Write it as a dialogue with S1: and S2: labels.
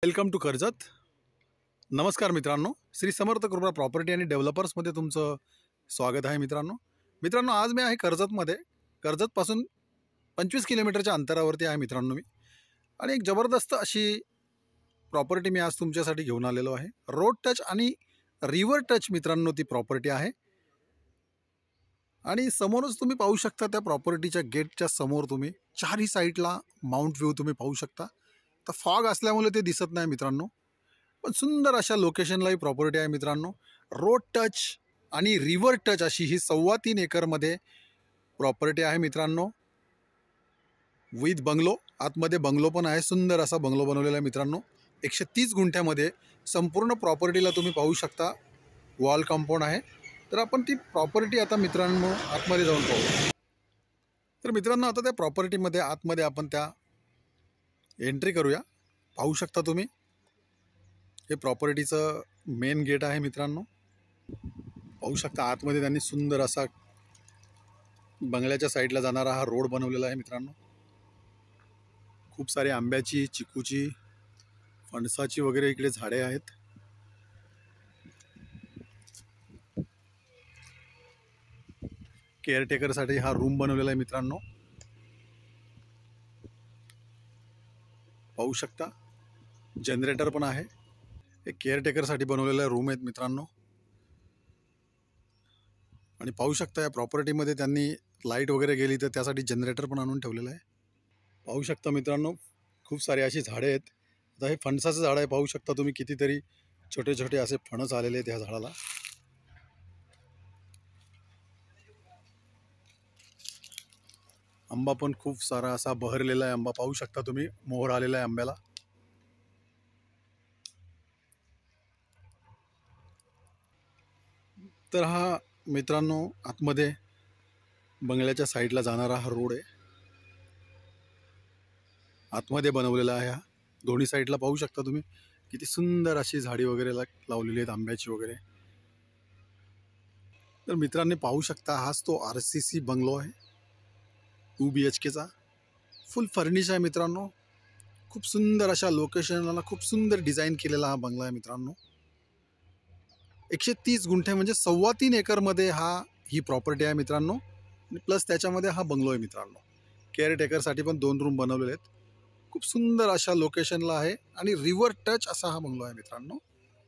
S1: Welcome to Karjat. नमस्कार मित्रांनो, श्री समर्थ कृपा प्रॉपर्टी आणि डेव्हलपर्समध्ये तुमचं स्वागत आहे. मित्रांनो आज मी आहे कर्जतमध्ये. कर्जतपासून 25 किलोमीटरच्या अंतरावरती आहे मित्रांनो मी. आणि एक जबरदस्त अशी प्रॉपर्टी मी आज तुमच्यासाठी घेऊन आलेलो आहे. रोड टच आणि रिव्हर टच मित्रांनो ती प्रॉपर्टी आहे. आणि समोरच तुम्ही पाहू शकता, त्या प्रॉपर्टीच्या गेटच्या समोर तुम्ही चारही साईडला माउंट व्ह्यू तुम्ही पाहू शकता. तर फॉग असल्यामुळे ते दिसत नाही मित्रांनो, पण सुंदर अशा लोकेशनला ही प्रॉपर्टी आहे मित्रांनो. रोड टच आणि रिव्हर टच अशी ही 3.25 एकरमध्ये प्रॉपर्टी आहे मित्रांनो. विथ बंगलो, आतमध्ये बंगलो पण आहे. सुंदर असा बंगलो बनवलेला आहे मित्रांनो. 130 गुंठ्यामध्ये संपूर्ण प्रॉपर्टीला तुम्ही पाहू शकता वॉल कंपाऊंड आहे. तर आपण ती प्रॉपर्टी आता मित्रांनो आतमध्ये जाऊन पाहू. तर मित्रांनो आता त्या प्रॉपर्टीमध्ये आतमध्ये आपण त्या एंट्री करूया. पाहू शकता तुम्ही, हे प्रॉपर्टीचं मेन गेट आहे मित्रांनो. पाहू शकता आतमध्ये त्यांनी सुंदर असा बंगल्याच्या साईडला जाणारा हा रोड बनवलेला आहे मित्रांनो. खूप सारे आंब्याची, चिकूची, फणसाची वगैरे इकडे झाडे आहेत. केअरटेकरसाठी हा रूम बनवलेला आहे मित्रांनो. पाहू शकता जनरेटर पण आहे. हे केअरटेकरसाठी बनवलेला रूम आहेत मित्रांनो. आणि पाहू शकता या प्रॉपर्टीमध्ये त्यांनी लाईट वगैरे गेली तर त्यासाठी जनरेटर पण आणून ठेवलेलं आहे. पाहू शकता मित्रांनो खूप सारे अशी झाडे आहेत. आता हे फणसाचं झाड आहे. पाहू शकता तुम्ही कितीतरी छोटे छोटे असे फणस आलेले आहेत ह्या झाडाला. आंबा पण खूप सारा असा बहरलेला आहे. आंबा पाहू शकता तुम्ही, मोहर आलेला आहे आंब्याला. तर हा मित्रांनो आतमध्ये बंगल्याच्या साईडला जाणारा हा रोड आहे. आतमध्ये बनवलेला आहे हा. दोन्ही साईडला पाहू शकता तुम्ही किती सुंदर अशी झाडी वगैरे लावलेली आहेत आंब्याची वगैरे. तर मित्रांनी पाहू शकता हाच तो RCC बंगलो आहे. 2 BHKचा फुल फर्निश आहे मित्रांनो. खूप सुंदर अशा लोकेशनला खूप सुंदर डिझाईन केलेला हा बंगला आहे मित्रांनो. 130 गुंठे म्हणजे 3.25 एकरमध्ये ही प्रॉपर्टी आहे मित्रांनो. आणि प्लस त्याच्यामध्ये हा बंगलो आहे मित्रांनो. केअरटेकरसाठी पण 2 रूम बनवलेले आहेत. खूप सुंदर अशा लोकेशनला आहे आणि रिव्हर टच असा हा बंगलो आहे मित्रांनो.